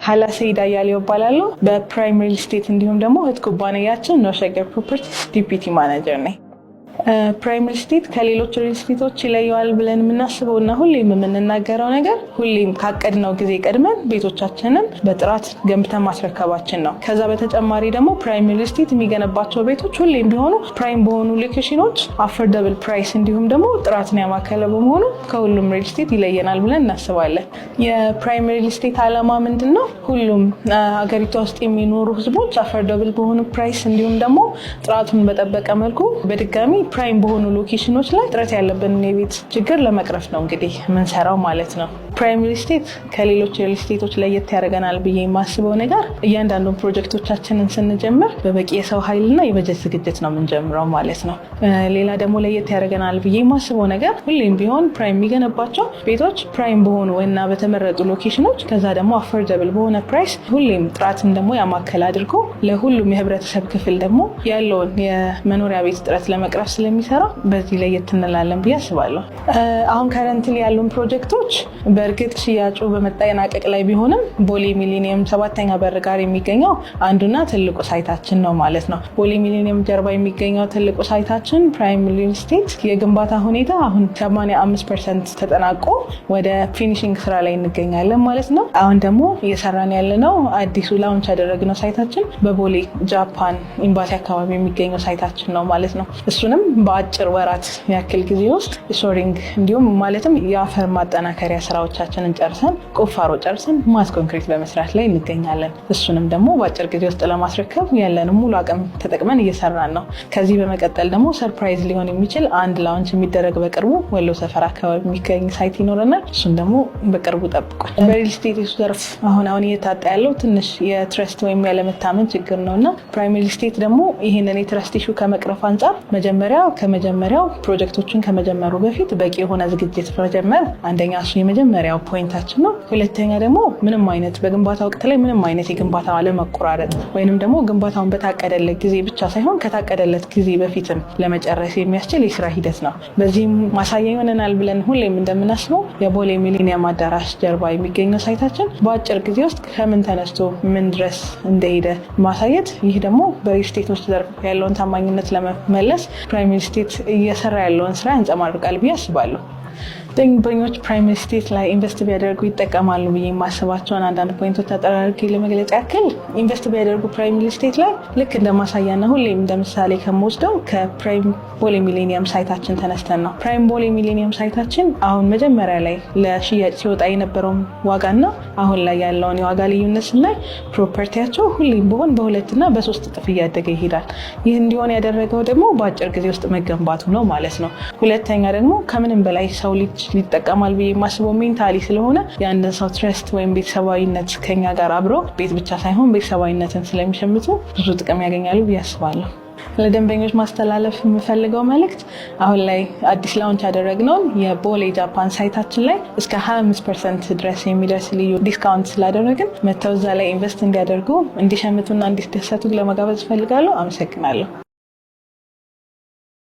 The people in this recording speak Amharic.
ሀላ ሰይዳ ያለው ይባላል። በፕራይም ሪል ስቴት እንዲሁም ደግሞ እህት ኩባንያችን ነው ሸገር ፕሮፐርቲስ ዲፒቲ ማኔጀር ነኝ። ፕራይም ሪል ስቴት ከሌሎች ሪል ስቴቶች ይለየዋል ብለን የምናስበውና ሁሌም የምንናገረው ነገር ሁሌም ካቀድነው ጊዜ ቀድመን ቤቶቻችንን በጥራት ገንብተን ማስረከባችን ነው። ከዛ በተጨማሪ ደግሞ ፕራይም ሪል ስቴት የሚገነባቸው ቤቶች ሁሌም ቢሆኑ ፕራይም በሆኑ ሎኬሽኖች አፎርደብል ፕራይስ እንዲሁም ደግሞ ጥራትን ያማከለ በመሆኑ ከሁሉም ሪል ስቴት ይለየናል ብለን እናስባለን። የፕራይም ሪል ስቴት ዓላማ ምንድነው? ሁሉም ሀገሪቷ ውስጥ የሚኖሩ ህዝቦች አፎርደብል በሆኑ ፕራይስ እንዲሁም ደግሞ ጥራቱን በጠበቀ መልኩ በድጋሚ ፕራይም በሆኑ ሎኬሽኖች ላይ ጥረት ያለብንን የቤት ችግር ለመቅረፍ ነው እንግዲህ የምንሰራው ማለት ነው። ፕራይም ሪል ስቴት ከሌሎች ሪል ስቴቶች ለየት ያደርገናል ብዬ የማስበው ነገር እያንዳንዱን ፕሮጀክቶቻችንን ስንጀምር በበቂ የሰው ኃይልና የበጀት ዝግጅት ነው የምንጀምረው ማለት ነው። ሌላ ደግሞ ለየት ያደርገናል ብዬ የማስበው ነገር ሁሌም ቢሆን ፕራይም የሚገነባቸው ቤቶች ፕራይም በሆኑ እና በተመረጡ ሎኬሽኖች ከዛ ደግሞ አፎርደብል በሆነ ፕራይስ ሁሌም ጥራትን ደግሞ ያማከል አድርጎ ለሁሉም የህብረተሰብ ክፍል ደግሞ ያለውን የመኖሪያ ቤት ጥረት ለመቅረፍ ስለሚሰራ በዚህ ለየት እንላለን ብዬ አስባለሁ። አሁን ከረንትሊ ያሉን ፕሮጀክቶች በእርግጥ ሽያጩ በመጠናቀቅ ላይ ቢሆንም ቦሌ ሚሊኒየም 7ኛ በር ጋር የሚገኘው አንዱና ትልቁ ሳይታችን ነው ማለት ነው። ቦሌ ሚሊኒየም ጀርባ የሚገኘው ትልቁ ሳይታችን ፕራይም ሪል ስቴት የግንባታ ሁኔታ አሁን 85% ተጠናቆ ወደ ፊኒሺንግ ስራ ላይ እንገኛለን ማለት ነው። አሁን ደግሞ እየሰራን ያለነው አዲሱ ላውንች ያደረግነው ሳይታችን በቦሌ ጃፓን ኤምባሲ አካባቢ የሚገኘው ሳይታችን ነው ማለት ነው። እሱንም በአጭር ወራት ያክል ጊዜ ውስጥ ሾሪንግ እንዲሁም ማለትም የአፈር ማጠናከሪያ ስራዎቻችንን ጨርሰን ቁፋሮ ጨርሰን ማስ ኮንክሪት በመስራት ላይ እንገኛለን። እሱንም ደግሞ በአጭር ጊዜ ውስጥ ለማስረከብ ያለንን ሙሉ አቅም ተጠቅመን እየሰራን ነው። ከዚህ በመቀጠል ደግሞ ሰርፕራይዝ ሊሆን የሚችል አንድ ላውንች የሚደረግ በቅርቡ ወሎ ሰፈር አካባቢ የሚገኝ ሳይት ይኖረናል። እሱን ደግሞ በቅርቡ ጠብቋል። በሪል ስቴት ዘርፍ አሁን እየታጣ ያለው ትንሽ የትረስት ወይም ያለመታመን ችግር ነውና ፕራይም ሪል ስቴት ደግሞ ይህንን የትረስት ኢሹ ከመቅረፍ አንጻር ከመጀመሪያው ፕሮጀክቶችን ከመጀመሩ በፊት በቂ የሆነ ዝግጅት መጀመር አንደኛ እሱ የመጀመሪያው ፖይንታችን ነው። ሁለተኛ ደግሞ ምንም አይነት በግንባታ ወቅት ላይ ምንም አይነት የግንባታ አለመቆራረጥ ወይንም ደግሞ ግንባታውን በታቀደለት ጊዜ ብቻ ሳይሆን ከታቀደለት ጊዜ በፊትም ለመጨረስ የሚያስችል የስራ ሂደት ነው። በዚህም ማሳያ ይሆነናል ብለን ሁሌም እንደምናስበው የቦሌ ሚሊኒየም አዳራሽ ጀርባ የሚገኘው ሳይታችን በአጭር ጊዜ ውስጥ ከምን ተነስቶ ምን ድረስ እንደሄደ ማሳየት፣ ይህ ደግሞ በሪል ስቴቶች ዘርፍ ያለውን ታማኝነት ለመመለስ ፕራይም ሪል ስቴት እየሰራ ያለውን ስራ ያንጸባርቃል ብዬ አስባለሁ። ደንበኞች ፕራይም ሪል ስቴት ላይ ኢንቨስት ቢያደርጉ ይጠቀማሉ ብዬ የማስባቸውን አንዳንድ ፖይንቶች ተጠራርጌ ለመግለጽ ያክል ኢንቨስት ቢያደርጉ ፕራይም ሪል ስቴት ላይ ልክ እንደማሳያና ሁሌም እንደምሳሌ ከምወስደው ከፕራይም ቦሌ ሚሊኒየም ሳይታችን ተነስተን ነው። ፕራይም ቦሌ ሚሊኒየም ሳይታችን አሁን መጀመሪያ ላይ ለሽያጭ ሲወጣ የነበረውን ዋጋና አሁን ላይ ያለውን የዋጋ ልዩነት ስናይ ፕሮፐርቲያቸው ሁሌም ቢሆን በ2 እና በ3 እጥፍ እያደገ ይሄዳል። ይህ እንዲሆን ያደረገው ደግሞ በአጭር ጊዜ ውስጥ መገንባቱ ነው ማለት ነው። ሁለተኛ ደግሞ ከምንም በላይ ሰው ልጅ ሊጠቀማል ብዬ የማስበው ሜንታሊ ስለሆነ የአንድን ሰው ትረስት ወይም ቤተሰባዊነት ከኛ ጋር አብሮ ቤት ብቻ ሳይሆን ቤተሰባዊነትን ስለሚሸምቱ ብዙ ጥቅም ያገኛሉ ብዬ አስባለሁ። ለደንበኞች ማስተላለፍ የምፈልገው መልእክት አሁን ላይ አዲስ ላውንች ያደረግነውን የቦሌ ጃፓን ሳይታችን ላይ እስከ 25% ድረስ የሚደርስ ልዩ ዲስካውንት ስላደረግን መተው እዛ ላይ ኢንቨስት እንዲያደርጉ እንዲሸምቱና እንዲደሰቱ ለመጋበዝ እፈልጋለሁ። አመሰግናለሁ።